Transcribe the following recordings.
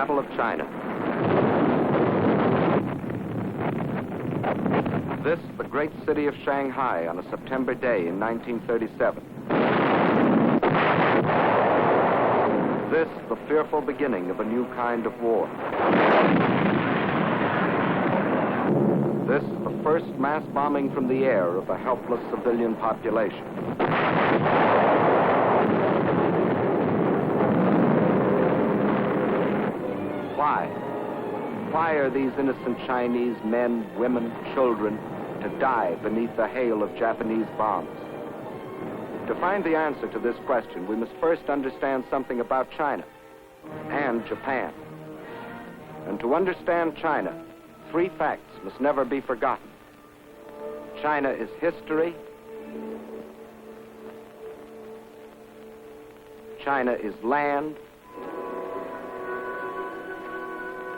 Battle of China. This, the great city of Shanghai on a September day in 1937. This, the fearful beginning of a new kind of war. This, the first mass bombing from the air of a helpless civilian population. Why? Why are these innocent Chinese men, women, children to die beneath the hail of Japanese bombs? To find the answer to this question, we must first understand something about China and Japan. And to understand China, three facts must never be forgotten. China is history. China is land.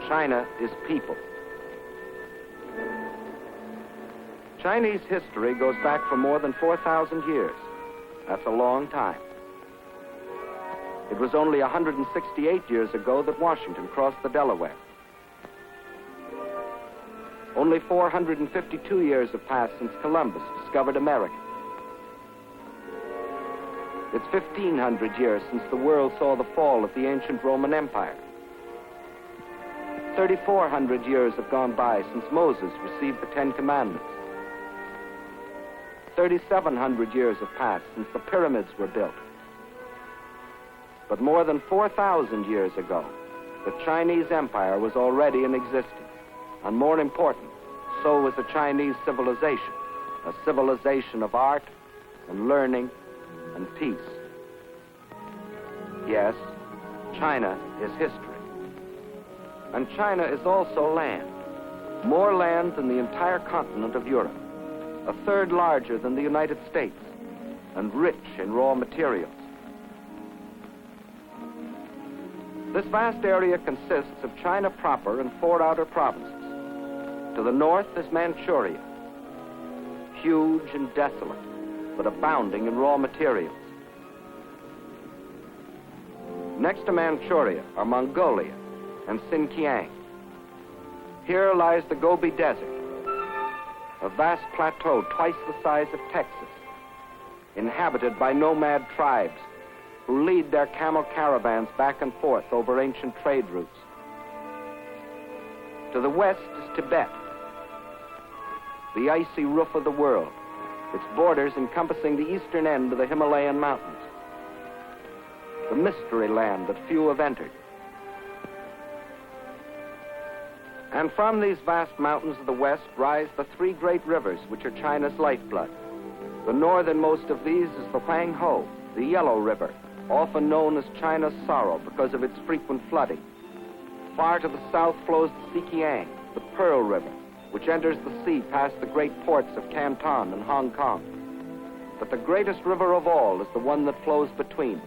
China is people. Chinese history goes back for more than 4,000 years. That's a long time. It was only 168 years ago that Washington crossed the Delaware. Only 452 years have passed since Columbus discovered America. It's 1,500 years since the world saw the fall of the ancient Roman Empire. 3,400 years have gone by since Moses received the Ten Commandments. 3,700 years have passed since the pyramids were built. But more than 4,000 years ago, the Chinese Empire was already in existence. And more important, so was the Chinese civilization, a civilization of art and learning and peace. Yes, China is history. And China is also land, more land than the entire continent of Europe, a third larger than the United States, and rich in raw materials. This vast area consists of China proper and 4 outer provinces. To the north is Manchuria, huge and desolate, but abounding in raw materials. Next to Manchuria are Mongolia and Xinjiang. Here lies the Gobi Desert, a vast plateau twice the size of Texas, inhabited by nomad tribes who lead their camel caravans back and forth over ancient trade routes. To the west is Tibet, the icy roof of the world, its borders encompassing the eastern end of the Himalayan mountains, the mystery land that few have entered. And from these vast mountains of the west rise the 3 great rivers which are China's lifeblood. The northernmost of these is the Huanghe, the Yellow River, often known as China's sorrow because of its frequent flooding. Far to the south flows the Sikiang, the Pearl River, which enters the sea past the great ports of Canton and Hong Kong. But the greatest river of all is the one that flows between,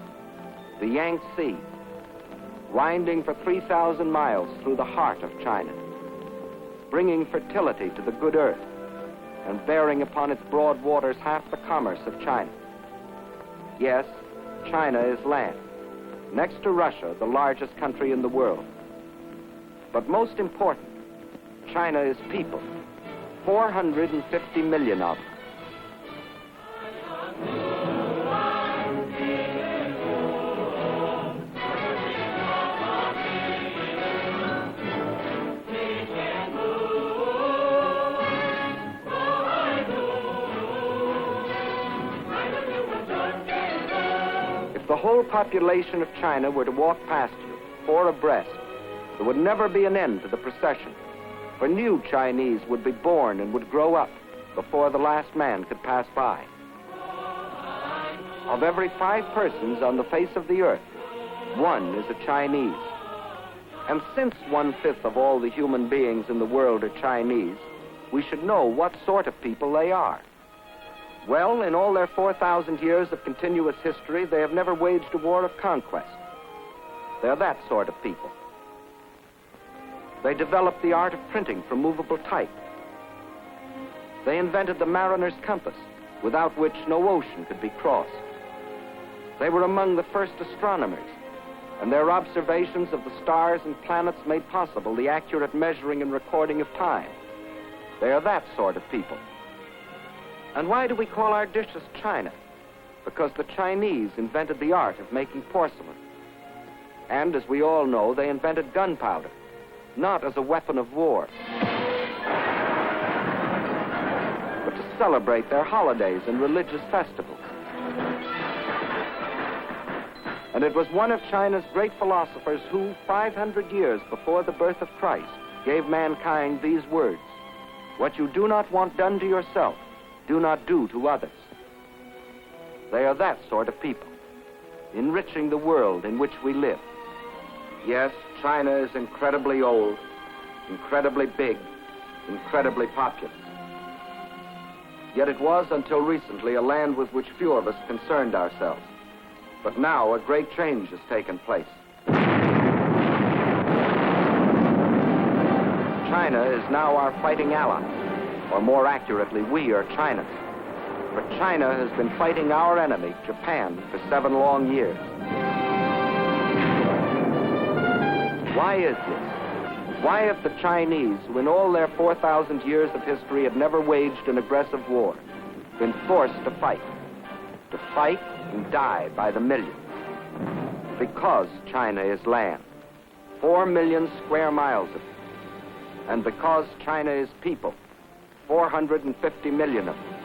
the Yangtze, winding for 3,000 miles through the heart of China, bringing fertility to the good earth and bearing upon its broad waters half the commerce of China. Yes, China is land, next to Russia, the largest country in the world. But most important, China is people, 450 million of them. If the whole population of China were to walk past you, 4 abreast, there would never be an end to the procession, for new Chinese would be born and would grow up before the last man could pass by. Of every 5 persons on the face of the earth, 1 is a Chinese. And since 1/5 of all the human beings in the world are Chinese, we should know what sort of people they are. Well, in all their 4,000 years of continuous history, they have never waged a war of conquest. They're that sort of people. They developed the art of printing from movable type. They invented the mariner's compass, without which no ocean could be crossed. They were among the first astronomers, and their observations of the stars and planets made possible the accurate measuring and recording of time. They are that sort of people. And why do we call our dishes China? Because the Chinese invented the art of making porcelain. And as we all know, they invented gunpowder, not as a weapon of war, but to celebrate their holidays and religious festivals. And it was one of China's great philosophers who, 500 years before the birth of Christ, gave mankind these words: "What you do not want done to yourself, do not do to others." They are that sort of people, enriching the world in which we live. Yes, China is incredibly old, incredibly big, incredibly populous. Yet it was until recently a land with which few of us concerned ourselves. But now a great change has taken place. China is now our fighting ally, or more accurately, we are China's. For China has been fighting our enemy, Japan, for 7 long years. Why is this? Why have the Chinese, who in all their 4,000 years of history had never waged an aggressive war, been forced to fight? To fight and die by the millions. Because China is land, 4 million square miles of it. And because China is people, 450 million of them.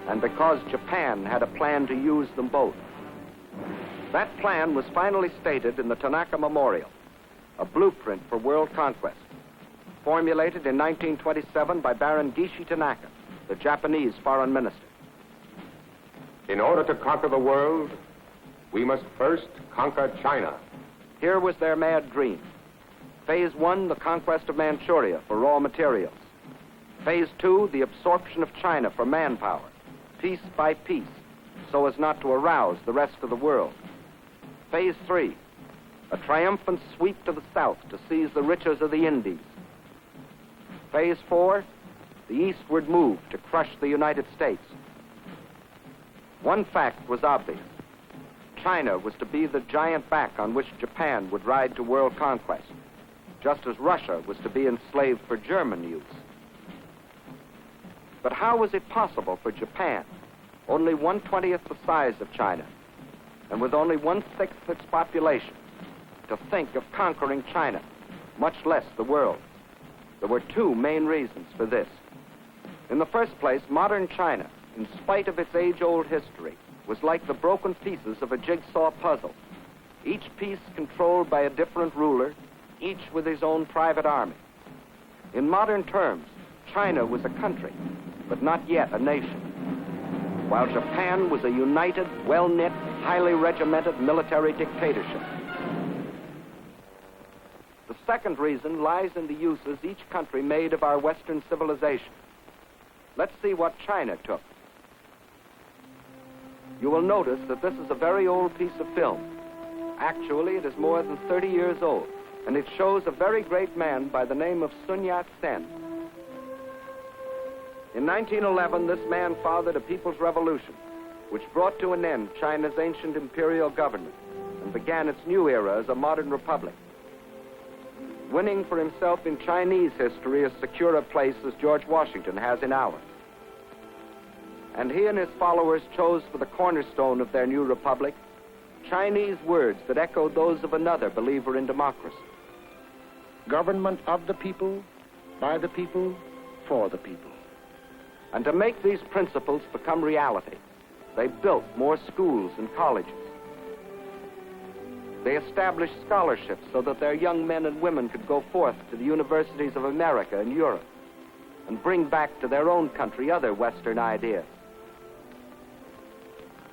And because Japan had a plan to use them both. That plan was finally stated in the Tanaka Memorial, a blueprint for world conquest, formulated in 1927 by Baron Gishi Tanaka, the Japanese foreign minister. In order to conquer the world, we must first conquer China. Here was their mad dream. Phase 1, the conquest of Manchuria for raw materials. Phase 2, the absorption of China for manpower, piece by piece, so as not to arouse the rest of the world. Phase 3, a triumphant sweep to the south to seize the riches of the Indies. Phase 4, the eastward move to crush the United States. One fact was obvious. China was to be the giant back on which Japan would ride to world conquest, just as Russia was to be enslaved for German use. But how was it possible for Japan, only 1/20th the size of China, and with only 1/6 its population, to think of conquering China, much less the world? There were 2 main reasons for this. In the first place, modern China, in spite of its age-old history, was like the broken pieces of a jigsaw puzzle, each piece controlled by a different ruler, each with his own private army. In modern terms, China was a country, but not yet a nation, while Japan was a united, well-knit, highly regimented military dictatorship. The second reason lies in the uses each country made of our Western civilization. Let's see what China took. You will notice that this is a very old piece of film. Actually, it is more than 30 years old, and it shows a very great man by the name of Sun Yat-sen. In 1911, this man fathered a people's revolution, which brought to an end China's ancient imperial government and began its new era as a modern republic, winning for himself in Chinese history as secure a place as George Washington has in ours. And he and his followers chose for the cornerstone of their new republic Chinese words that echoed those of another believer in democracy. Government of the people, by the people, for the people. And to make these principles become reality, they built more schools and colleges. They established scholarships so that their young men and women could go forth to the universities of America and Europe and bring back to their own country other Western ideas.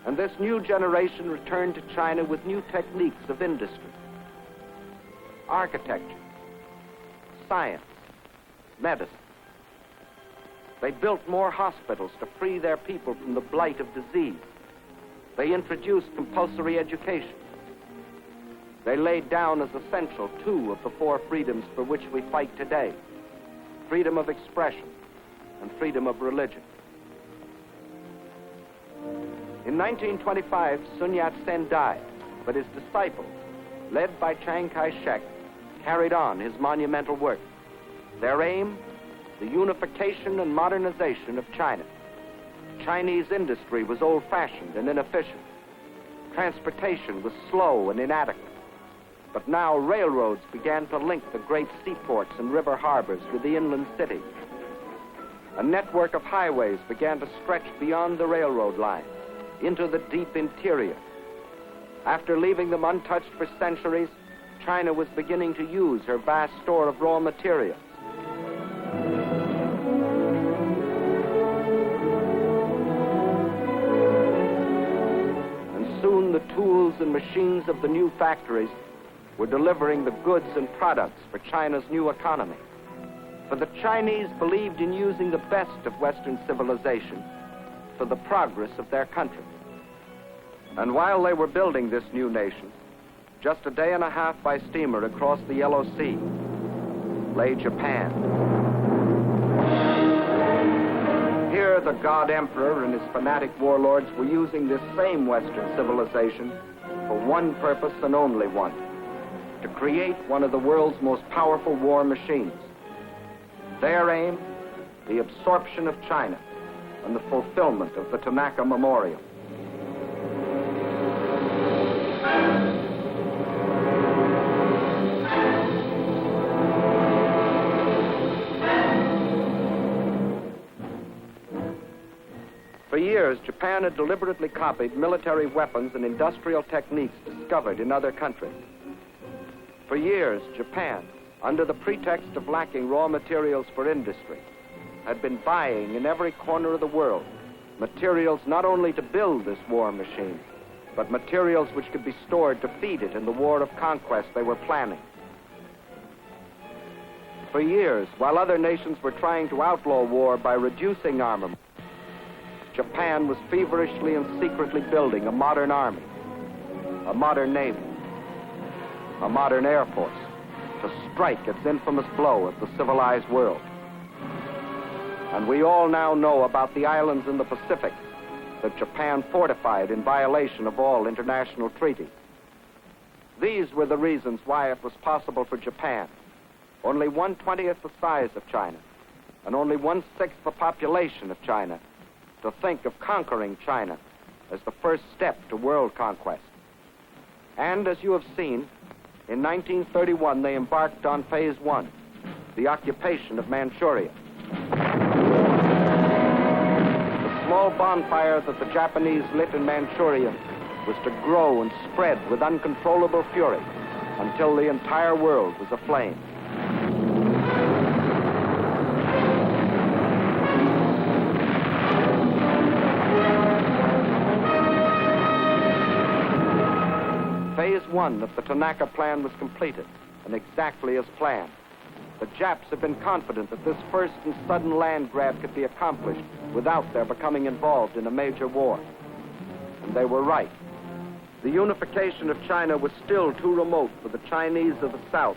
And this new generation returned to China with new techniques of industry, architecture, science, medicine. They built more hospitals to free their people from the blight of disease. They introduced compulsory education. They laid down as essential 2 of the 4 freedoms for which we fight today: freedom of expression and freedom of religion. In 1925, Sun Yat-sen died, but his disciples, led by Chiang Kai-shek, carried on his monumental work. Their aim, the unification and modernization of China. Chinese industry was old-fashioned and inefficient. Transportation was slow and inadequate. But now railroads began to link the great seaports and river harbors with the inland cities. A network of highways began to stretch beyond the railroad lines into the deep interior. After leaving them untouched for centuries, China was beginning to use her vast store of raw materials. And soon the tools and machines of the new factories were delivering the goods and products for China's new economy. For the Chinese believed in using the best of Western civilization for the progress of their country. And while they were building this new nation, just a day and a half by steamer across the Yellow Sea lay Japan. Here the God Emperor and his fanatic warlords were using this same Western civilization for one purpose and only one: to create one of the world's most powerful war machines. Their aim, the absorption of China and the fulfillment of the Tanaka Memorial. For years, Japan had deliberately copied military weapons and industrial techniques discovered in other countries. For years, Japan, under the pretext of lacking raw materials for industry, had been buying in every corner of the world materials not only to build this war machine, but materials which could be stored to feed it in the war of conquest they were planning. For years, while other nations were trying to outlaw war by reducing armament, Japan was feverishly and secretly building a modern army, a modern navy, a modern air force to strike its infamous blow at the civilized world. And we all now know about the islands in the Pacific that Japan fortified in violation of all international treaties. These were the reasons why it was possible for Japan, only 1/20th the size of China, and only 1/6 the population of China, to think of conquering China as the first step to world conquest. And as you have seen, in 1931 they embarked on Phase 1, the occupation of Manchuria. The small bonfire that the Japanese lit in Manchuria was to grow and spread with uncontrollable fury until the entire world was aflame. Phase 1 of the Tanaka Plan was completed, and exactly as planned. The Japs had been confident that this first and sudden land grab could be accomplished without their becoming involved in a major war. And they were right. The unification of China was still too remote for the Chinese of the South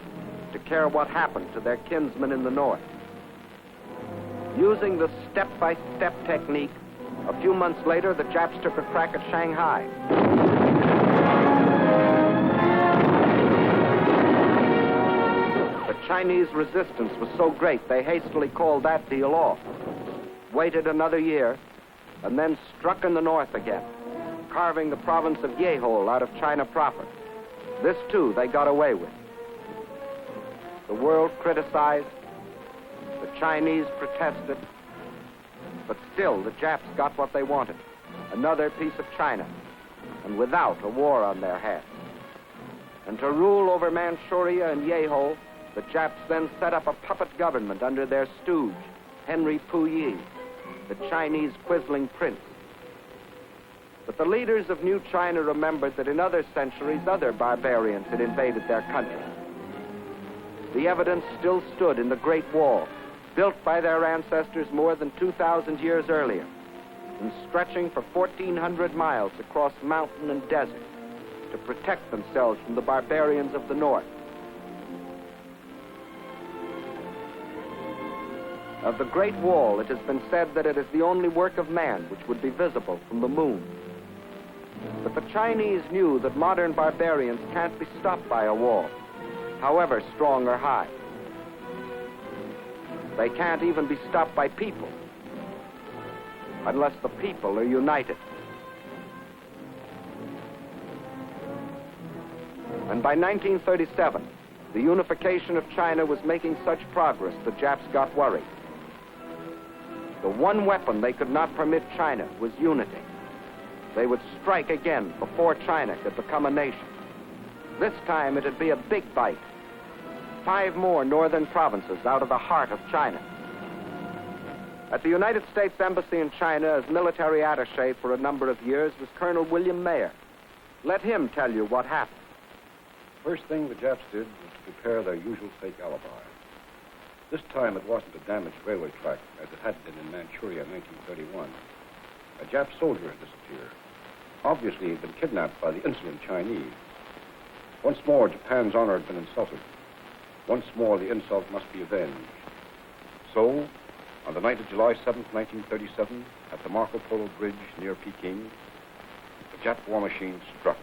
to care what happened to their kinsmen in the North. Using the step-by-step technique, a few months later, the Japs took a crack at Shanghai. Chinese resistance was so great they hastily called that deal off, waited another year, and then struck in the north again, carving the province of Yehol out of China proper. This, too, they got away with. The world criticized, the Chinese protested, but still the Japs got what they wanted, another piece of China, and without a war on their hands. And to rule over Manchuria and Yehol, the Japs then set up a puppet government under their stooge, Henry Puyi, the Chinese quisling prince. But the leaders of New China remembered that in other centuries, other barbarians had invaded their country. The evidence still stood in the Great Wall, built by their ancestors more than 2,000 years earlier, and stretching for 1,400 miles across mountain and desert to protect themselves from the barbarians of the north. Of the Great Wall, it has been said that it is the only work of man which would be visible from the moon. But the Chinese knew that modern barbarians can't be stopped by a wall, however strong or high. They can't even be stopped by people, unless the people are united. And by 1937, the unification of China was making such progress the Japs got worried. The one weapon they could not permit China was unity. They would strike again before China could become a nation. This time it'd be a big bite. 5 more northern provinces out of the heart of China. At the United States Embassy in China as military attaché for a number of years was Colonel William Mayer. Let him tell you what happened. First thing the Japs did was to prepare their usual fake alibi. This time it wasn't a damaged railway track as it had been in Manchuria in 1931. A Jap soldier had disappeared. Obviously he'd been kidnapped by the insolent Chinese. Once more, Japan's honor had been insulted. Once more, the insult must be avenged. So, on the night of July 7th, 1937, at the Marco Polo Bridge near Peking, the Jap war machine struck.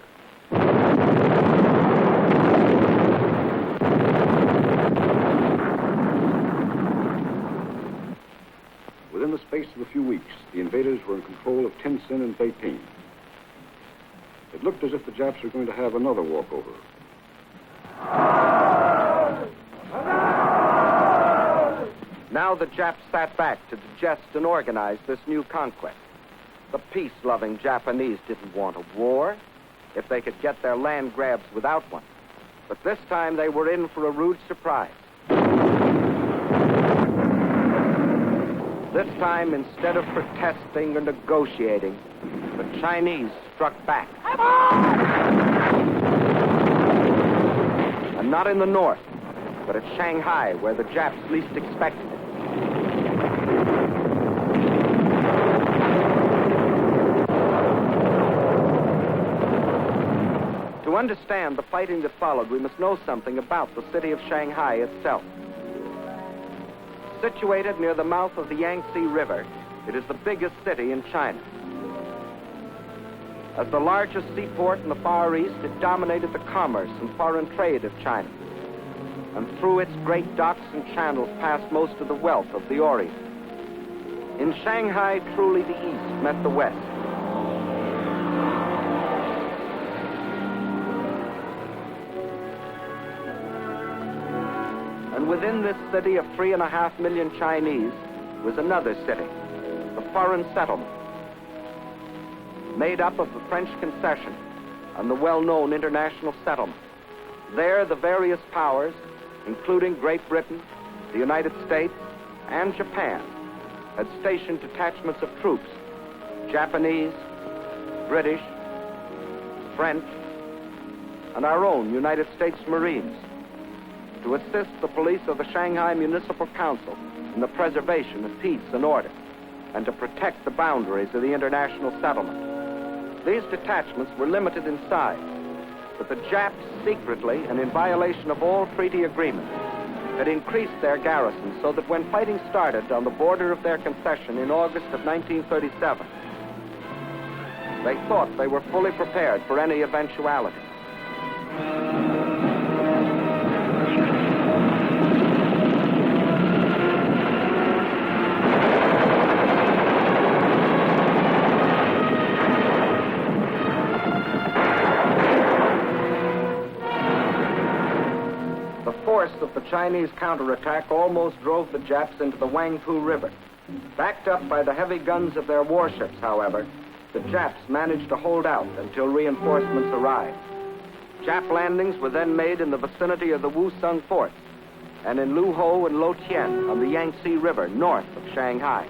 Within the space of a few weeks, the invaders were in control of Tientsin and Beiping. It looked as if the Japs were going to have another walkover. Now the Japs sat back to digest and organize this new conquest. The peace-loving Japanese didn't want a war if they could get their land grabs without one. But this time they were in for a rude surprise. This time, instead of protesting or negotiating, the Chinese struck back. And not in the north, but at Shanghai, where the Japs least expected it. To understand the fighting that followed, we must know something about the city of Shanghai itself. Situated near the mouth of the Yangtze River, it is the biggest city in China. As the largest seaport in the Far East, it dominated the commerce and foreign trade of China. And through its great docks and channels passed most of the wealth of the Orient. In Shanghai, truly the East met the West. And within this city of 3.5 million Chinese was another city, the foreign settlement, made up of the French concession and the well-known international settlement. There, the various powers, including Great Britain, the United States, and Japan, had stationed detachments of troops, Japanese, British, French, and our own United States Marines, to assist the police of the Shanghai Municipal Council in the preservation of peace and order, and to protect the boundaries of the international settlement. These detachments were limited in size, but the Japs secretly, and in violation of all treaty agreements, had increased their garrison so that when fighting started on the border of their concession in August of 1937, they thought they were fully prepared for any eventuality. Of the Chinese counterattack almost drove the Japs into the Wangpu River. Backed up by the heavy guns of their warships, however, the Japs managed to hold out until reinforcements arrived. Jap landings were then made in the vicinity of the Wusong forts and in Luho and Lotien on the Yangtze River north of Shanghai.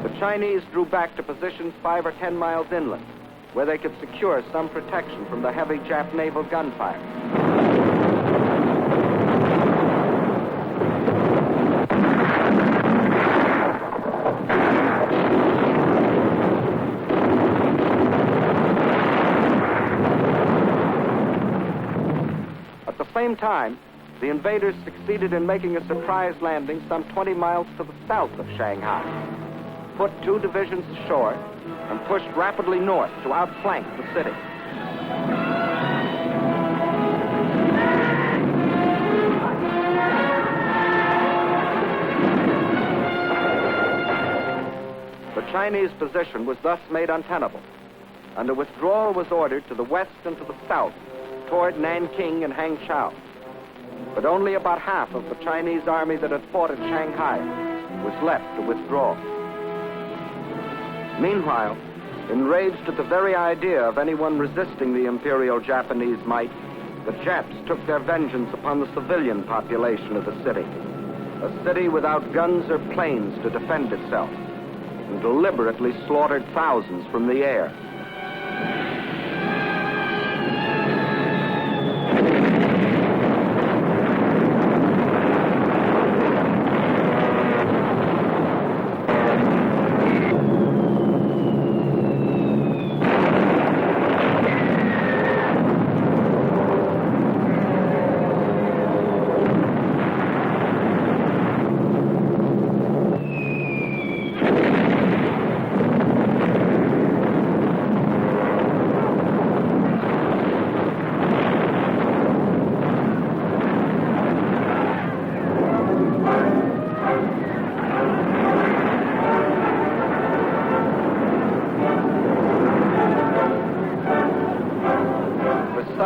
The Chinese drew back to positions 5 or 10 miles inland, where they could secure some protection from the heavy Jap naval gunfire. At the same time, the invaders succeeded in making a surprise landing some 20 miles to the south of Shanghai. put 2 divisions ashore and pushed rapidly north to outflank the city. The Chinese position was thus made untenable, and a withdrawal was ordered to the west and to the south toward Nanking and Hangzhou. But only about half of the Chinese army that had fought at Shanghai was left to withdraw. Meanwhile, enraged at the very idea of anyone resisting the Imperial Japanese might, the Japs took their vengeance upon the civilian population of the city, a city without guns or planes to defend itself, and deliberately slaughtered thousands from the air.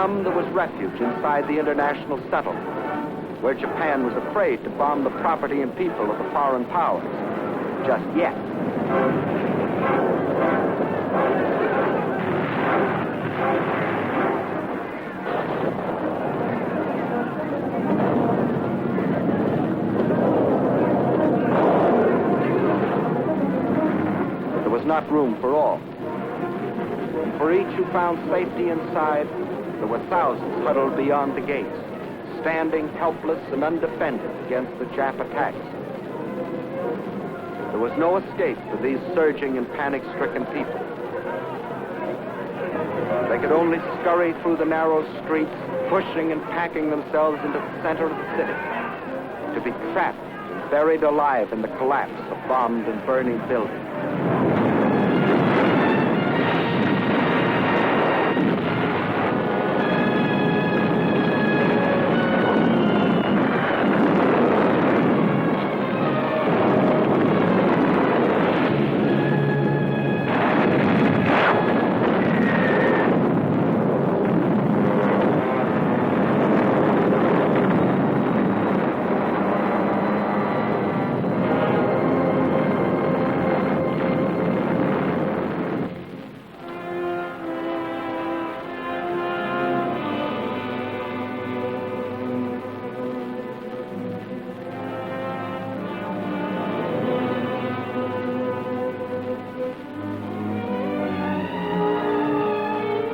There was refuge inside the international settlement, where Japan was afraid to bomb the property and people of the foreign powers, just yet. But there was not room for all. And for each who found safety inside, there were thousands huddled beyond the gates, standing helpless and undefended against the Jap attacks. There was no escape for these surging and panic-stricken people. They could only scurry through the narrow streets, pushing and packing themselves into the center of the city, to be trapped and buried alive in the collapse of bombed and burning buildings.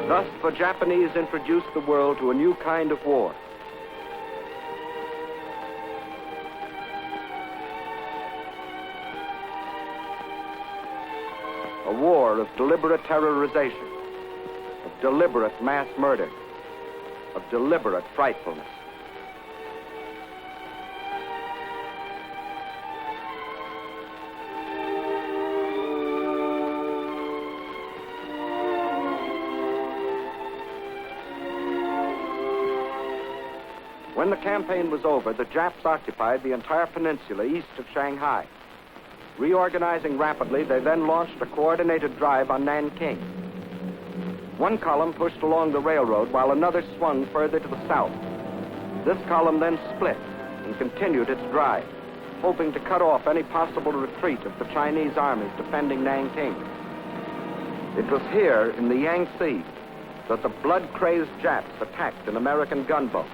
Thus, the Japanese introduced the world to a new kind of war. A war of deliberate terrorization, of deliberate mass murder, of deliberate frightfulness. When the campaign was over, the Japs occupied the entire peninsula east of Shanghai. Reorganizing rapidly, they then launched a coordinated drive on Nanking. One column pushed along the railroad while another swung further to the south. This column then split and continued its drive, hoping to cut off any possible retreat of the Chinese armies defending Nanking. It was here in the Yangtze that the blood-crazed Japs attacked an American gunboat,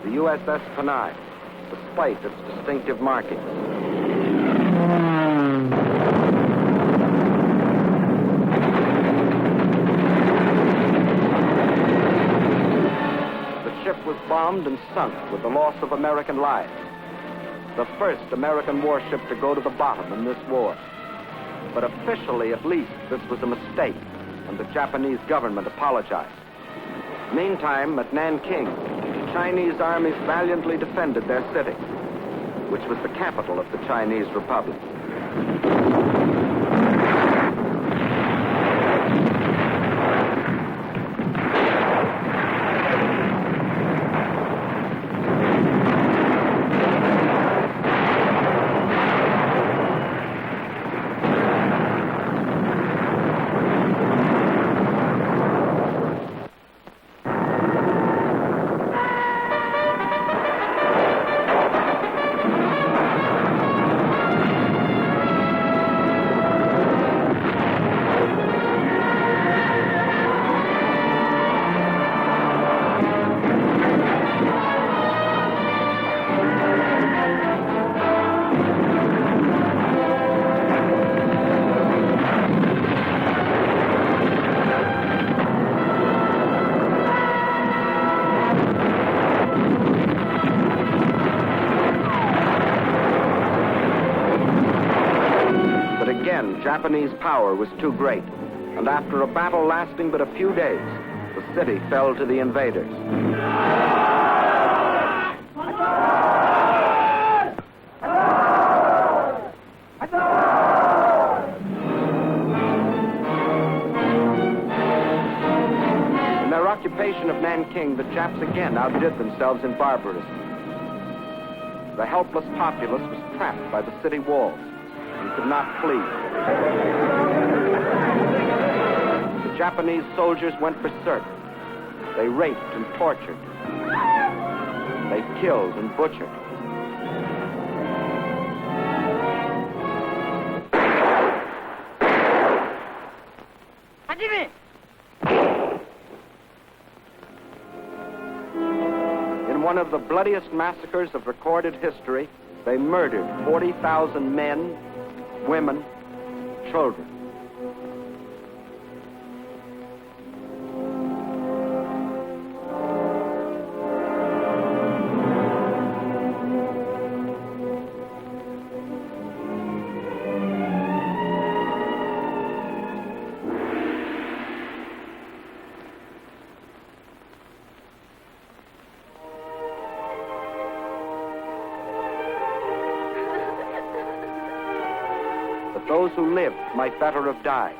the USS Panay, despite its distinctive markings. The ship was bombed and sunk with the loss of American lives. The first American warship to go to the bottom in this war. But officially, at least, this was a mistake, and the Japanese government apologized. Meantime, at Nanking, Chinese armies valiantly defended their city, which was the capital of the Chinese Republic. Japanese power was too great, and after a battle lasting but a few days, the city fell to the invaders. In their occupation of Nanking, the Japs again outdid themselves in barbarism. The helpless populace was trapped by the city walls and could not flee. The Japanese soldiers went berserk. They raped and tortured. They killed and butchered. In one of the bloodiest massacres of recorded history, they murdered 40,000 men, women, children. Those who lived might better have died,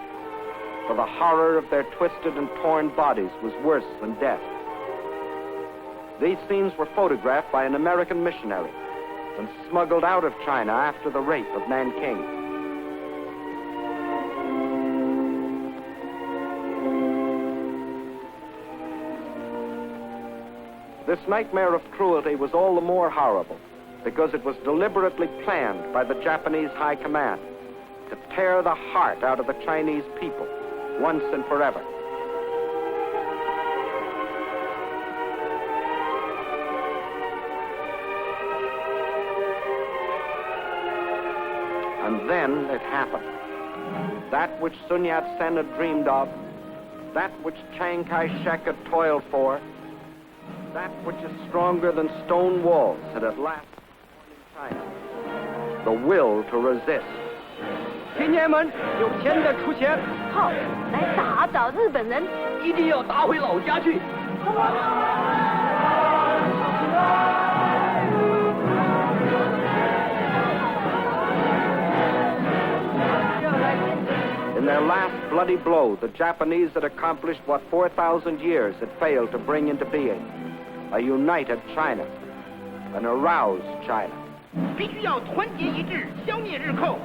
for the horror of their twisted and torn bodies was worse than death. These scenes were photographed by an American missionary and smuggled out of China after the rape of Nanking. This nightmare of cruelty was all the more horrible because it was deliberately planned by the Japanese High Command to tear the heart out of the Chinese people once and forever. And then it happened. That which Sun Yat-sen had dreamed of, that which Chiang Kai-shek had toiled for, that which is stronger than stone walls had at last born in China, the will to resist. 青年们，有钱的出钱，好，来打倒日本人，一定要打回老家去。In their last bloody blow, the Japanese had accomplished what 4,000 years had failed to bring into being: a united China, an aroused China. 必须要团结一致，消灭日寇，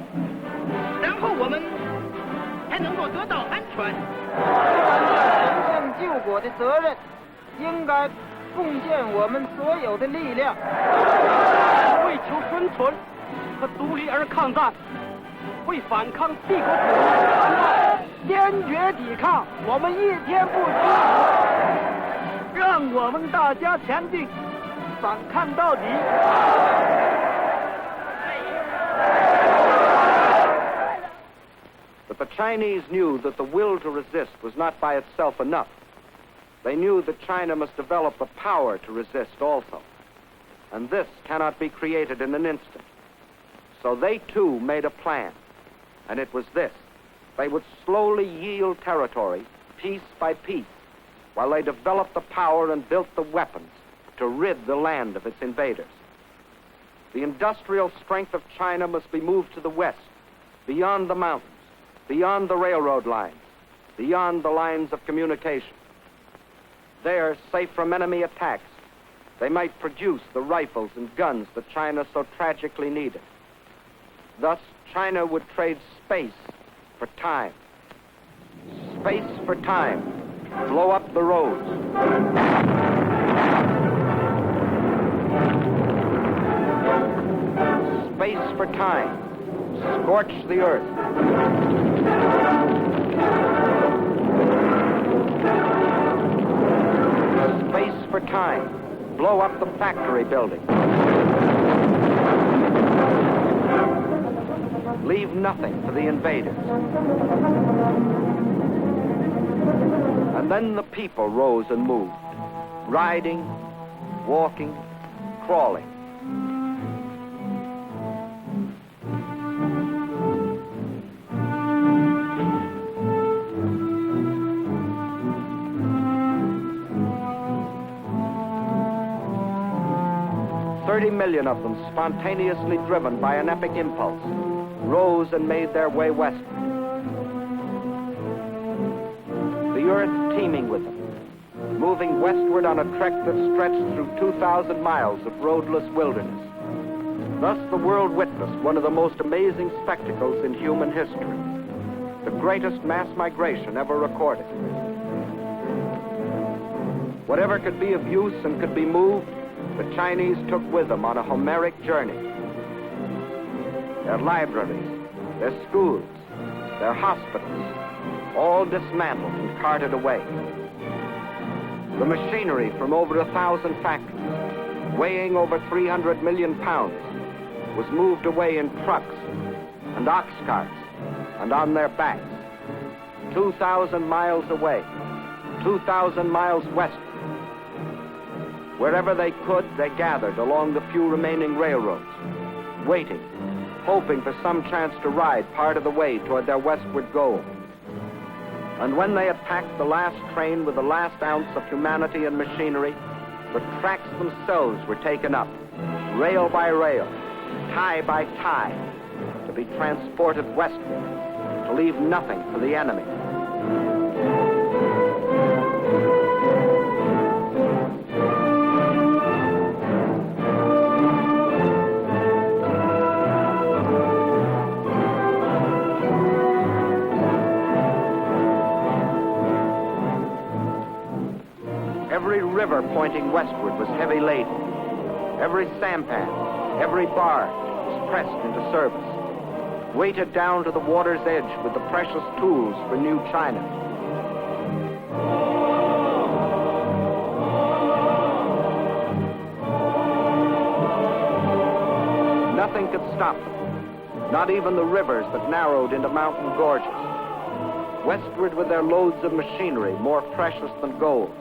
然后我们才能够得到安全。真正救国的责任，应该贡献我们所有的力量，为求生存和独立而抗战，为反抗帝国主义而抗战，坚决抵抗，我们一天不息，让我们大家前进，反抗到底。 But the Chinese knew that the will to resist was not by itself enough. They knew that China must develop the power to resist also. And this cannot be created in an instant. So they too made a plan. And it was this: they would slowly yield territory, piece by piece, while they developed the power and built the weapons to rid the land of its invaders. The industrial strength of China must be moved to the west, beyond the mountains, beyond the railroad lines, beyond the lines of communication. There, safe from enemy attacks, they might produce the rifles and guns that China so tragically needed. Thus, China would trade space for time. Space for time. Blow up the roads. Space for time. Scorch the earth. Space for time. Blow up the factory building. Leave nothing for the invaders. And then the people rose and moved, riding, walking, crawling. 30 million of them, spontaneously driven by an epic impulse, rose and made their way westward. The earth teeming with them, moving westward on a trek that stretched through 2,000 miles of roadless wilderness. Thus the world witnessed one of the most amazing spectacles in human history, the greatest mass migration ever recorded. Whatever could be of use and could be moved, the Chinese took with them on a Homeric journey. Their libraries, their schools, their hospitals, all dismantled and carted away. The machinery from over 1,000 factories, weighing over 300 million pounds, was moved away in trucks and ox carts and on their backs, 2,000 miles away, 2,000 miles westward. Wherever they could, they gathered along the few remaining railroads, waiting, hoping for some chance to ride part of the way toward their westward goal. And when they had packed the last train with the last ounce of humanity and machinery, the tracks themselves were taken up, rail by rail, tie by tie, to be transported westward, to leave nothing for the enemy. Every river pointing westward was heavy laden. Every sampan, every barge was pressed into service, weighted down to the water's edge with the precious tools for new China. Nothing could stop them, not even the rivers that narrowed into mountain gorges. Westward with their loads of machinery, more precious than gold.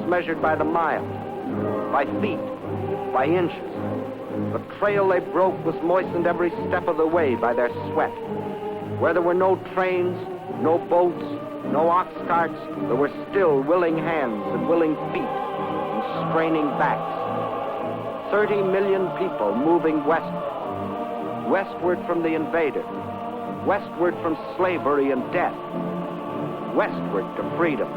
Measured by the mile, by feet, by inches. The trail they broke was moistened every step of the way by their sweat. Where there were no trains, no boats, no ox carts, there were still willing hands and willing feet and straining backs. 30 million people moving westward, westward from the invader, westward from slavery and death, westward to freedom.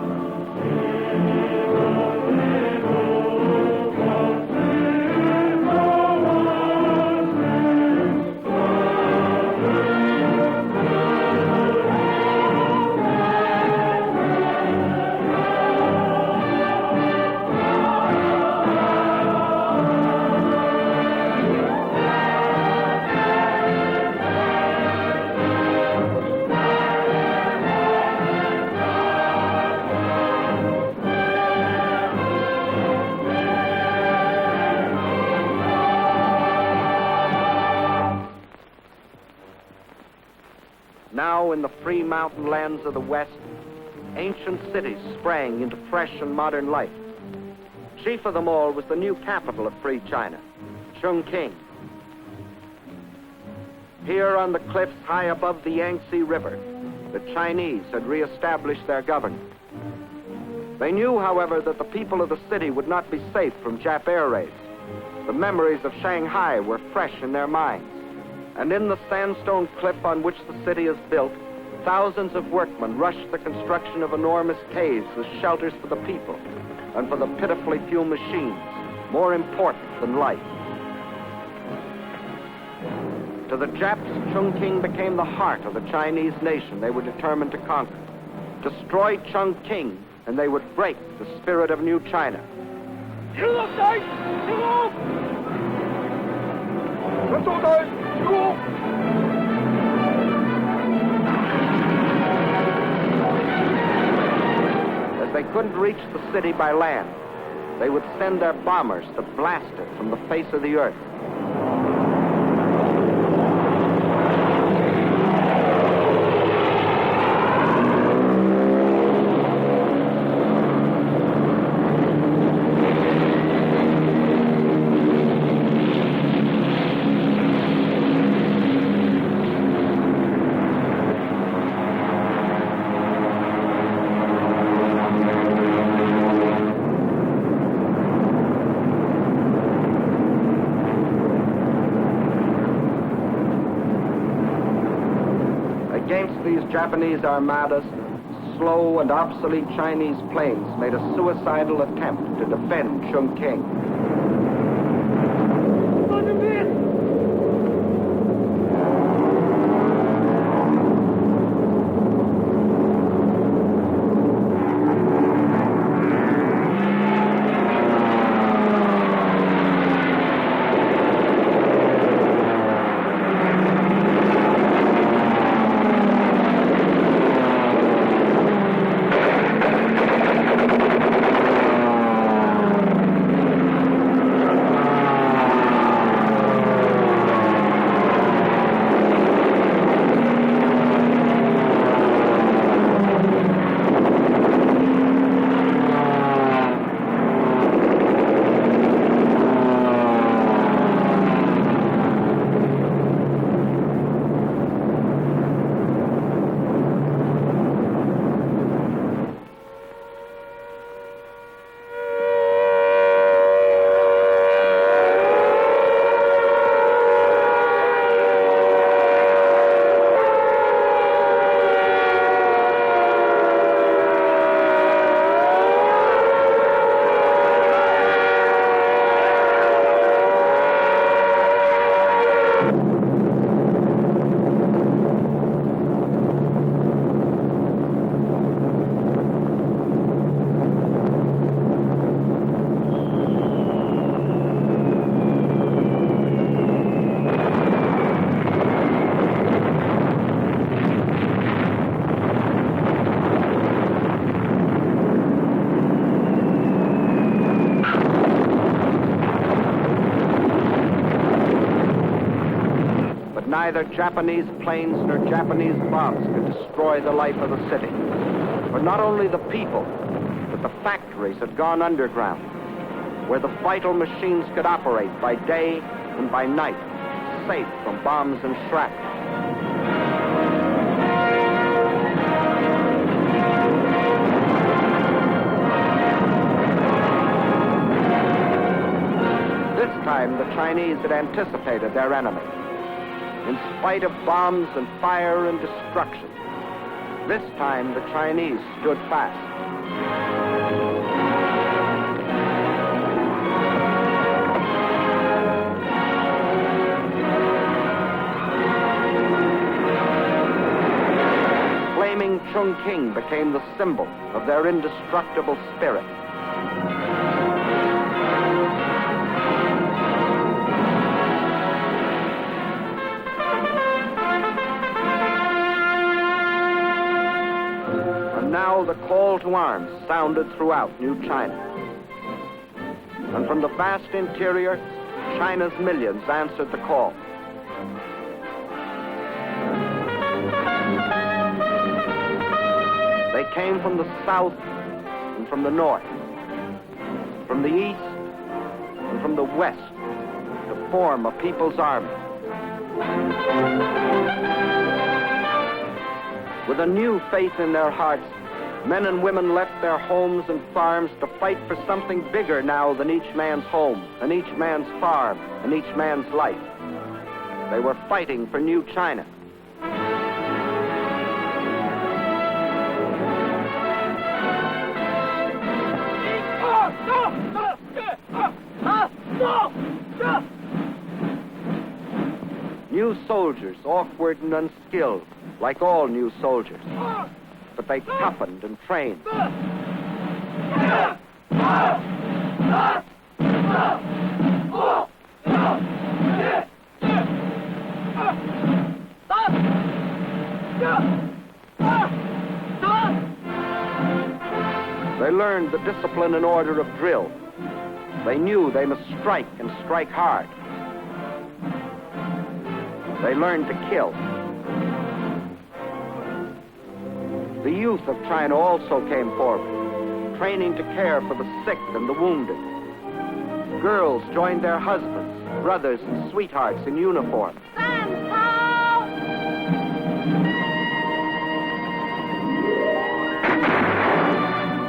Now, in the free mountain lands of the West, ancient cities sprang into fresh and modern life. Chief of them all was the new capital of free China, Chongqing. Here on the cliffs high above the Yangtze River, the Chinese had reestablished their government. They knew, however, that the people of the city would not be safe from Jap air raids. The memories of Shanghai were fresh in their minds. And in the sandstone cliff on which the city is built, thousands of workmen rushed the construction of enormous caves as shelters for the people and for the pitifully few machines, more important than life. To the Japs, Chongqing became the heart of the Chinese nation they were determined to conquer. Destroy Chongqing, and they would break the spirit of New China. As they couldn't reach the city by land, they would send their bombers to blast it from the face of the earth. Against these Japanese armadas, slow and obsolete Chinese planes made a suicidal attempt to defend Chongqing. Neither Japanese planes nor Japanese bombs could destroy the life of the city. But not only the people, but the factories had gone underground, where the vital machines could operate by day and by night, safe from bombs and shrapnel. This time, the Chinese had anticipated their enemy. In spite of bombs and fire and destruction, this time the Chinese stood fast. Flaming Chongqing became the symbol of their indestructible spirit. Now the call to arms sounded throughout New China. And from the vast interior, China's millions answered the call. They came from the south and from the north, from the east and from the west, to form a people's army. With a new faith in their hearts, men and women left their homes and farms to fight for something bigger now than each man's home, and each man's farm, and each man's life. They were fighting for New China. New soldiers, awkward and unskilled, like all new soldiers. But they toughened and trained. They learned the discipline and order of drill. They knew they must strike and strike hard. They learned to kill. The youth of China also came forward, training to care for the sick and the wounded. Girls joined their husbands, brothers, and sweethearts in uniform.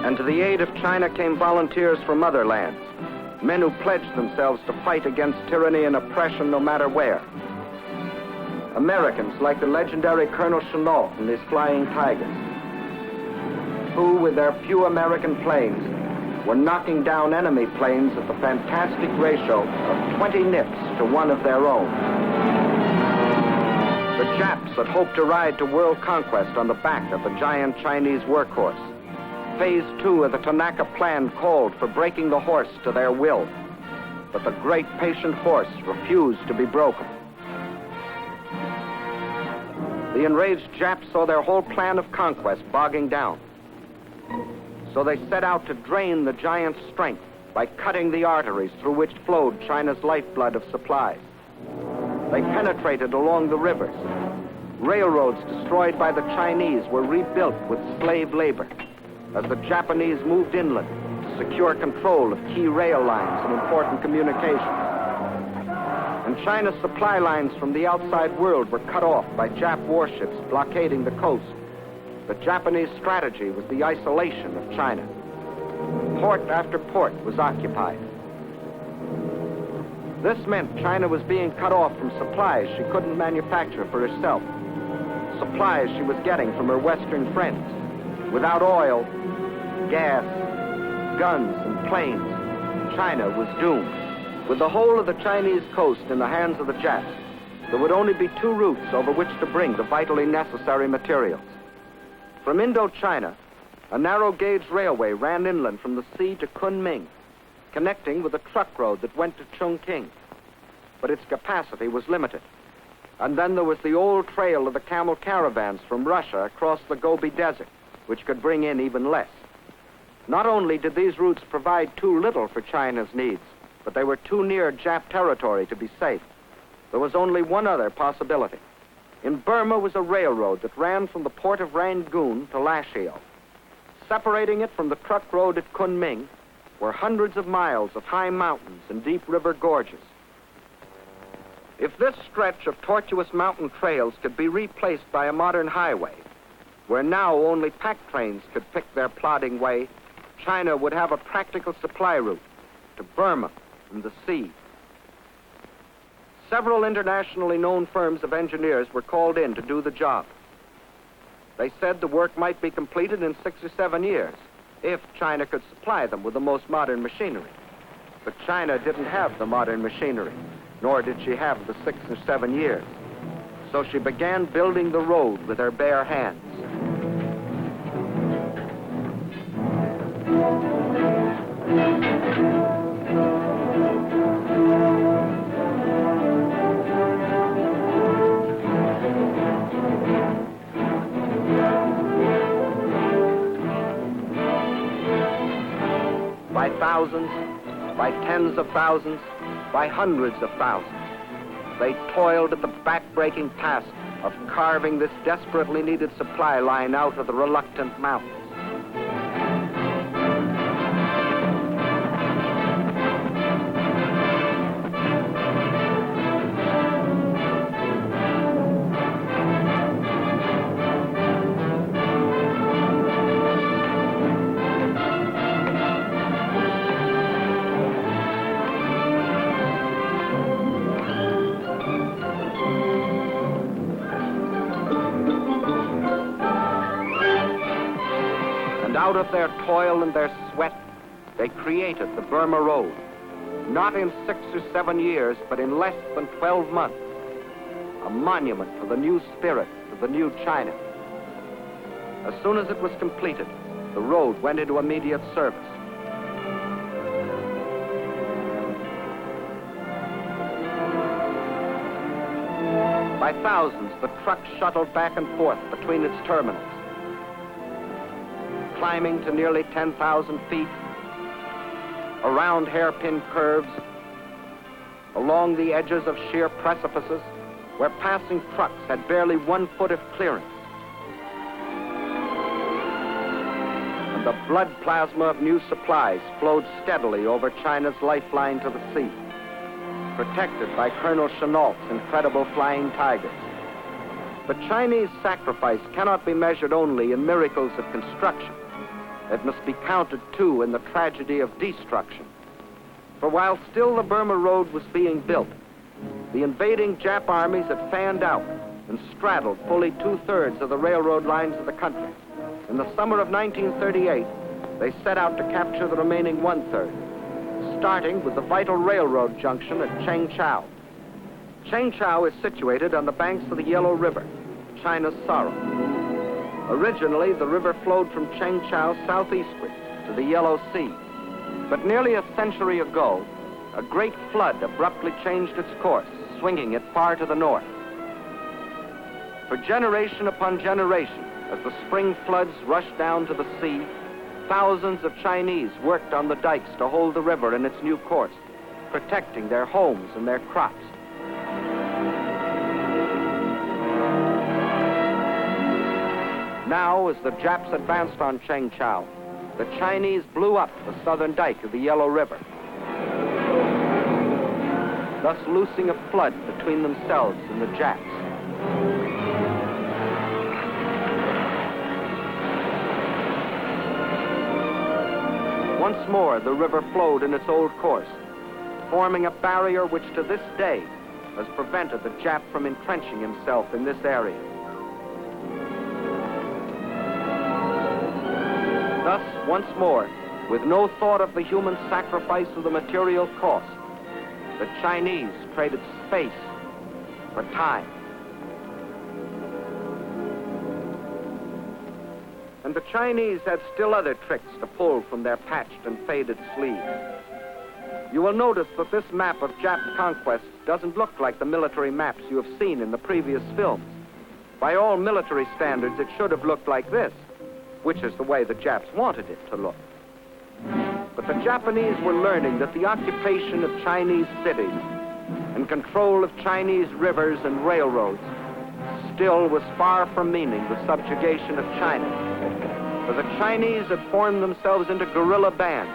And to the aid of China came volunteers from other lands, men who pledged themselves to fight against tyranny and oppression no matter where. Americans like the legendary Colonel Shino and his Flying Tigers, who, with their few American planes, were knocking down enemy planes at the fantastic ratio of 20 nips to one of their own. The Japs had hoped to ride to world conquest on the back of the giant Chinese workhorse. Phase 2 of the Tanaka Plan called for breaking the horse to their will, but the great patient horse refused to be broken. The enraged Japs saw their whole plan of conquest bogging down. So they set out to drain the giant's strength by cutting the arteries through which flowed China's lifeblood of supplies. They penetrated along the rivers. Railroads destroyed by the Chinese were rebuilt with slave labor as the Japanese moved inland to secure control of key rail lines and important communications. And China's supply lines from the outside world were cut off by Jap warships blockading the coast. The Japanese strategy was the isolation of China. Port after port was occupied. This meant China was being cut off from supplies she couldn't manufacture for herself. Supplies she was getting from her Western friends. Without oil, gas, guns, and planes, China was doomed. With the whole of the Chinese coast in the hands of the Japs, there would only be two routes over which to bring the vitally necessary materials. From Indochina, a narrow-gauge railway ran inland from the sea to Kunming, connecting with a truck road that went to Chongqing. But its capacity was limited. And then there was the old trail of the camel caravans from Russia across the Gobi Desert, which could bring in even less. Not only did these routes provide too little for China's needs, but they were too near Jap territory to be safe. There was only one other possibility. In Burma was a railroad that ran from the port of Rangoon to Lashio. Separating it from the truck road at Kunming were hundreds of miles of high mountains and deep river gorges. If this stretch of tortuous mountain trails could be replaced by a modern highway, where now only pack trains could pick their plodding way, China would have a practical supply route to Burma from the sea. Several internationally known firms of engineers were called in to do the job. They said the work might be completed in 6 or 7 years, if China could supply them with the most modern machinery. But China didn't have the modern machinery, nor did she have the 6 or 7 years. So she began building the road with her bare hands. By thousands, by tens of thousands, by hundreds of thousands, they toiled at the back-breaking task of carving this desperately needed supply line out of the reluctant mountains. Out of their toil and their sweat, they created the Burma Road. Not in 6 or 7 years, but in less than 12 months. a monument for the new spirit of the new China. As soon as it was completed, the road went into immediate service. By thousands, the trucks shuttled back and forth between its terminals, climbing to nearly 10,000 feet, around hairpin curves, along the edges of sheer precipices, where passing trucks had barely 1 foot of clearance. And the blood plasma of new supplies flowed steadily over China's lifeline to the sea, protected by Colonel Chenault's incredible flying tigers. But Chinese sacrifice cannot be measured only in miracles of construction. It must be counted, too, in the tragedy of destruction. For while still the Burma Road was being built, the invading Jap armies had fanned out and straddled fully 2/3 of the railroad lines of the country. In the summer of 1938, they set out to capture the remaining 1/3, starting with the vital railroad junction at Chengchao. Chengchao is situated on the banks of the Yellow River, China's Srl. Originally, the river flowed from Chengchao southeastward to the Yellow Sea. But nearly a century ago, a great flood abruptly changed its course, swinging it far to the north. For generation upon generation, as the spring floods rushed down to the sea, thousands of Chinese worked on the dikes to hold the river in its new course, protecting their homes and their crops. Now, as the Japs advanced on Chengchao, the Chinese blew up the southern dike of the Yellow River, thus loosing a flood between themselves and the Japs. Once more, the river flowed in its old course, forming a barrier which to this day has prevented the Jap from entrenching himself in this area. Thus, once more, with no thought of the human sacrifice or the material cost, the Chinese traded space for time. And the Chinese had still other tricks to pull from their patched and faded sleeves. You will notice that this map of Jap conquest doesn't look like the military maps you have seen in the previous films. By all military standards, it should have looked like this, which is the way the Japs wanted it to look. But the Japanese were learning that the occupation of Chinese cities and control of Chinese rivers and railroads still was far from meaning the subjugation of China. For the Chinese had formed themselves into guerrilla bands,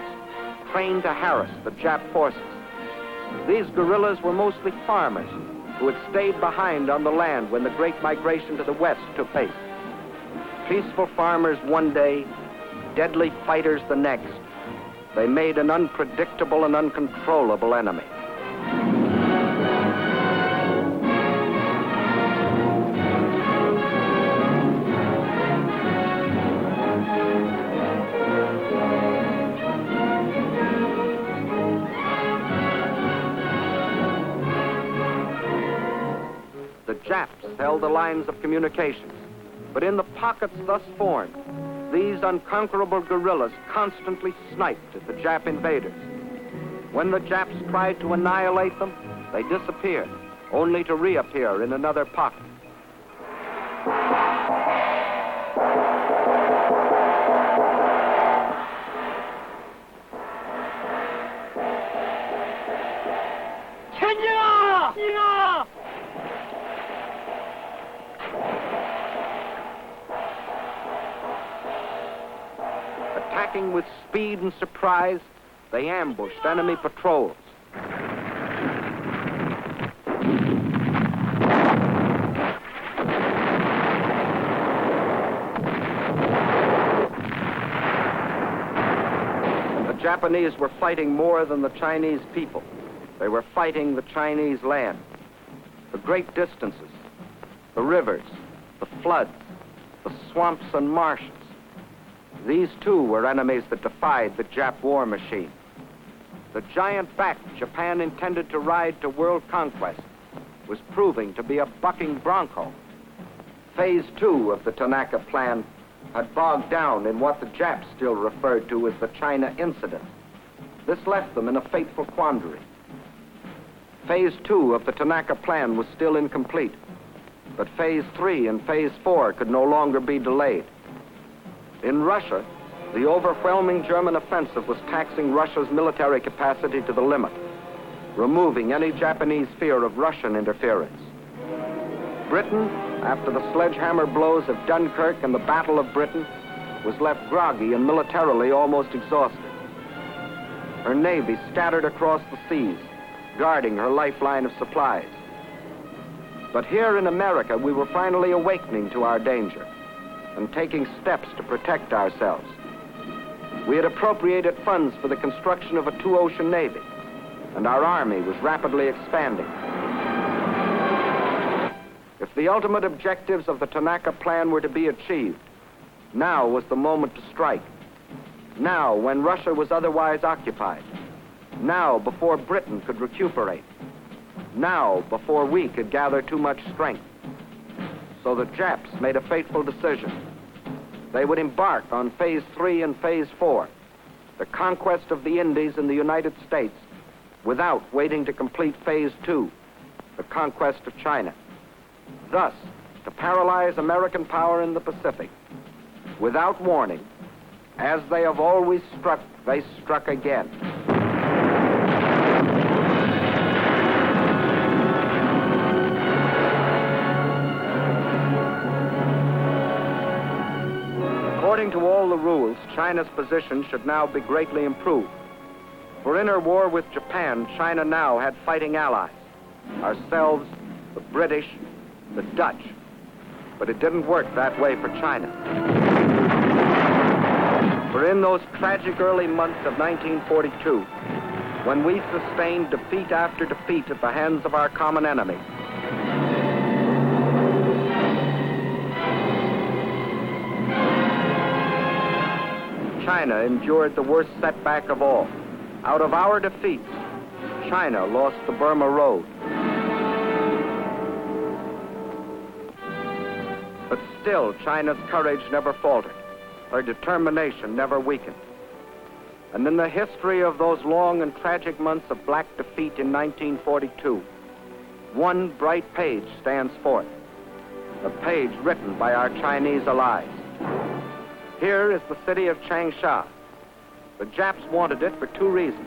trained to harass the Jap forces. These guerrillas were mostly farmers who had stayed behind on the land when the great migration to the west took place. Peaceful farmers one day, deadly fighters the next. They made an unpredictable and uncontrollable enemy. The Japs held the lines of communications, but in the pockets thus formed, these unconquerable guerrillas constantly sniped at the Jap invaders. When the Japs tried to annihilate them, they disappeared, only to reappear in another pocket. Attacking with speed and surprise, they ambushed enemy patrols. The Japanese were fighting more than the Chinese people. They were fighting the Chinese land, the great distances, the rivers, the floods, the swamps and marshes. These, too, were enemies that defied the Jap war machine. The giant back Japan intended to ride to world conquest was proving to be a bucking bronco. Phase 2 of the Tanaka Plan had bogged down in what the Japs still referred to as the China Incident. This left them in a fateful quandary. Phase 2 of the Tanaka Plan was still incomplete, but Phase 3 and Phase 4 could no longer be delayed. In Russia, the overwhelming German offensive was taxing Russia's military capacity to the limit, removing any Japanese fear of Russian interference. Britain, after the sledgehammer blows of Dunkirk and the Battle of Britain, was left groggy and militarily almost exhausted. Her navy scattered across the seas, guarding her lifeline of supplies. But here in America, we were finally awakening to our danger and taking steps to protect ourselves. We had appropriated funds for the construction of a two-ocean navy, and our army was rapidly expanding. If the ultimate objectives of the Tanaka Plan were to be achieved, now was the moment to strike. Now, when Russia was otherwise occupied. Now, before Britain could recuperate. Now, before we could gather too much strength. So the Japs made a fateful decision. They would embark on Phase 3 and Phase 4, the conquest of the Indies and the United States, without waiting to complete Phase 2, the conquest of China. Thus, to paralyze American power in the Pacific. Without warning, as they have always struck, they struck again. According to all the rules, China's position should now be greatly improved. For in her war with Japan, China now had fighting allies. Ourselves, the British, the Dutch. But it didn't work that way for China. For in those tragic early months of 1942, when we sustained defeat after defeat at the hands of our common enemy, China endured the worst setback of all. Out of our defeats, China lost the Burma Road. But still, China's courage never faltered. Her determination never weakened. And in the history of those long and tragic months of black defeat in 1942, one bright page stands forth, a page written by our Chinese allies. Here is the city of Changsha. The Japs wanted it for two reasons.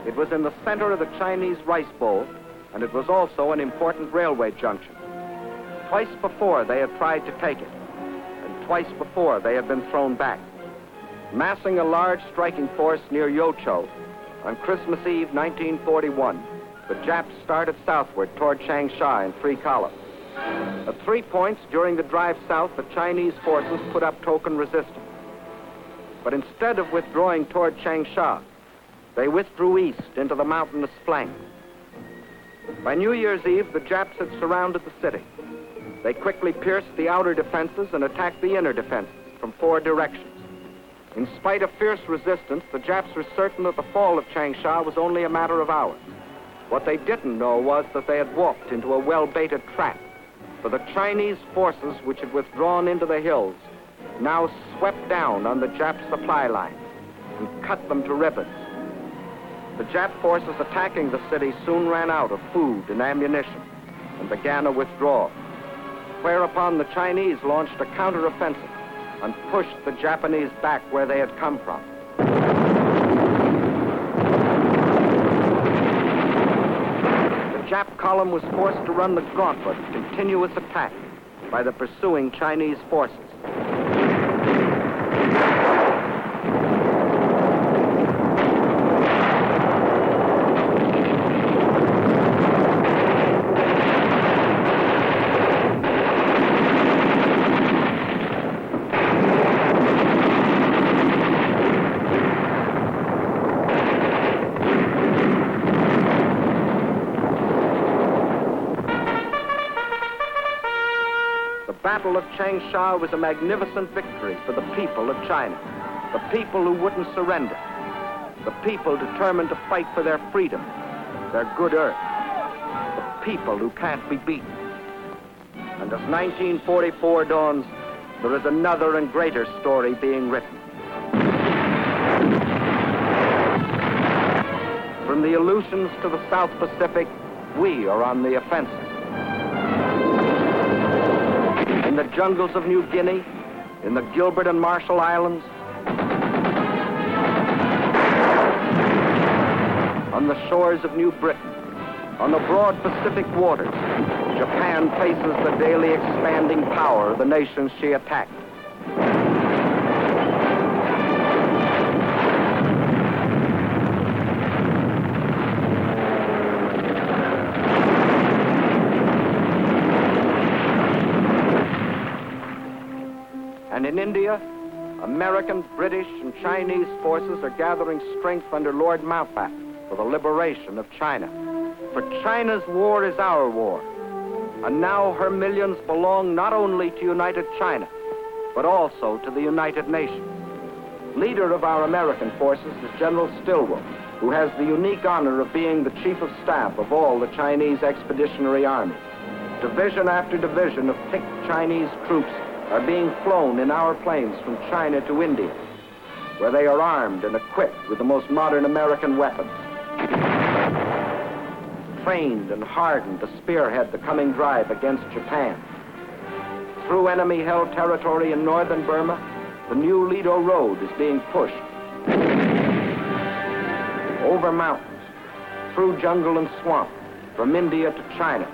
It was in the center of the Chinese rice bowl, and it was also an important railway junction. Twice before they had tried to take it, and twice before they had been thrown back. Massing a large striking force near Yocho, on Christmas Eve 1941, the Japs started southward toward Changsha in three columns. At 3 points during the drive south, the Chinese forces put up token resistance. But instead of withdrawing toward Changsha, they withdrew east into the mountainous flank. By New Year's Eve, the Japs had surrounded the city. They quickly pierced the outer defenses and attacked the inner defenses from four directions. In spite of fierce resistance, the Japs were certain that the fall of Changsha was only a matter of hours. What they didn't know was that they had walked into a well-baited trap, for the Chinese forces which had withdrawn into the hills now swept down on the Jap supply lines and cut them to ribbons. The Jap forces attacking the city soon ran out of food and ammunition and began a withdrawal, whereupon the Chinese launched a counteroffensive and pushed the Japanese back where they had come from. The Jap column was forced to run the gauntlet of continuous attack by the pursuing Chinese forces. The Battle of Changsha was a magnificent victory for the people of China, the people who wouldn't surrender, the people determined to fight for their freedom, their good earth, the people who can't be beaten. And as 1944 dawns, there is another and greater story being written. From the Aleutians to the South Pacific, we are on the offensive. In the jungles of New Guinea, in the Gilbert and Marshall Islands, on the shores of New Britain, on the broad Pacific waters, Japan faces the daily expanding power of the nations she attacked. And in India, American, British, and Chinese forces are gathering strength under Lord Mountbatten for the liberation of China. For China's war is our war. And now her millions belong not only to United China, but also to the United Nations. Leader of our American forces is General Stilwell, who has the unique honor of being the chief of staff of all the Chinese Expeditionary Army. Division after division of picked Chinese troops are being flown in our planes from China to India, where they are armed and equipped with the most modern American weapons. Trained and hardened to spearhead the coming drive against Japan. Through enemy-held territory in northern Burma, the new Lido Road is being pushed. Over mountains, through jungle and swamp, from India to China,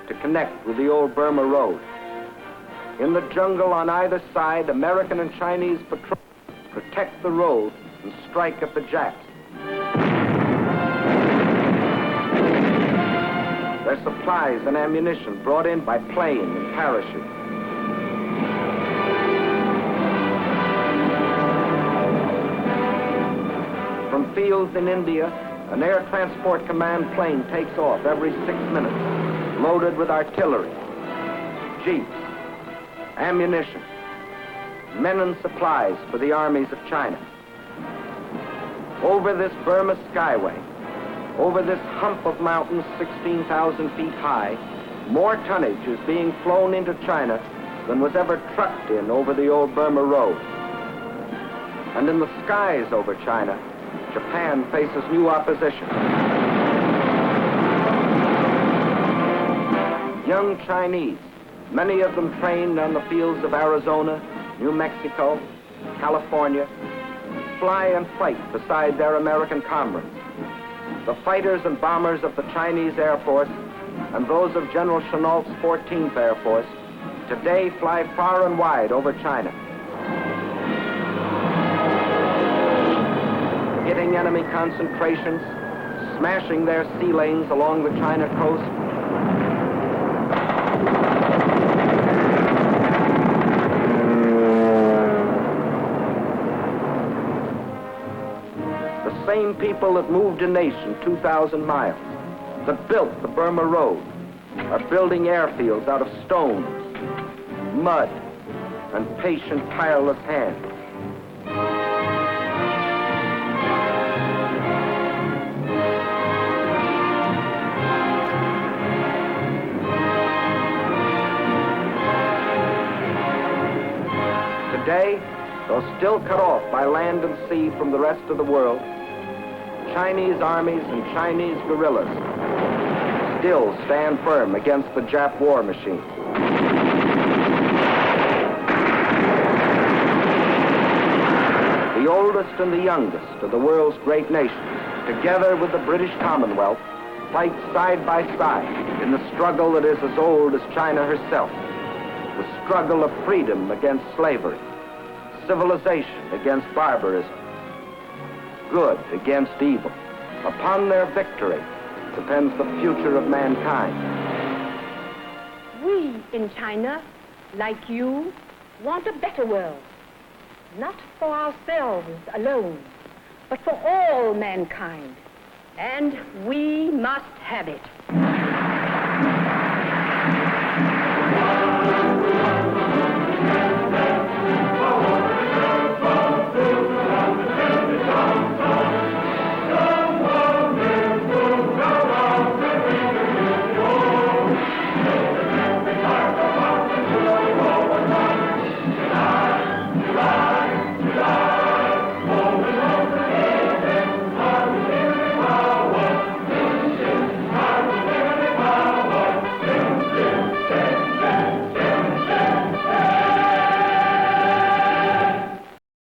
to connect with the old Burma Road. In the jungle on either side, American and Chinese patrols protect the road and strike at the Japs. Their supplies and ammunition brought in by plane and parachute. From fields in India, an Air Transport Command plane takes off every 6 minutes, loaded with artillery, jeeps, ammunition, men and supplies for the armies of China. Over this Burma skyway, over this hump of mountains 16,000 feet high, more tonnage is being flown into China than was ever trucked in over the old Burma Road. And in the skies over China, Japan faces new opposition. Young Chinese, many of them trained on the fields of Arizona, New Mexico, California, fly and fight beside their American comrades. The fighters and bombers of the Chinese Air Force and those of General Chennault's 14th Air Force today fly far and wide over China. Hitting enemy concentrations, smashing their sea lanes along the China coast. The same people that moved a nation 2,000 miles, that built the Burma Road, are building airfields out of stones, mud, and patient, tireless hands. Today, though still cut off by land and sea from the rest of the world, Chinese armies and Chinese guerrillas still stand firm against the Jap war machine. The oldest and the youngest of the world's great nations, together with the British Commonwealth, fight side by side in the struggle that is as old as China herself, the struggle of freedom against slavery, civilization against barbarism, good against evil. Upon their victory depends the future of mankind. We in China, like you, want a better world. Not for ourselves alone, but for all mankind. And we must have it.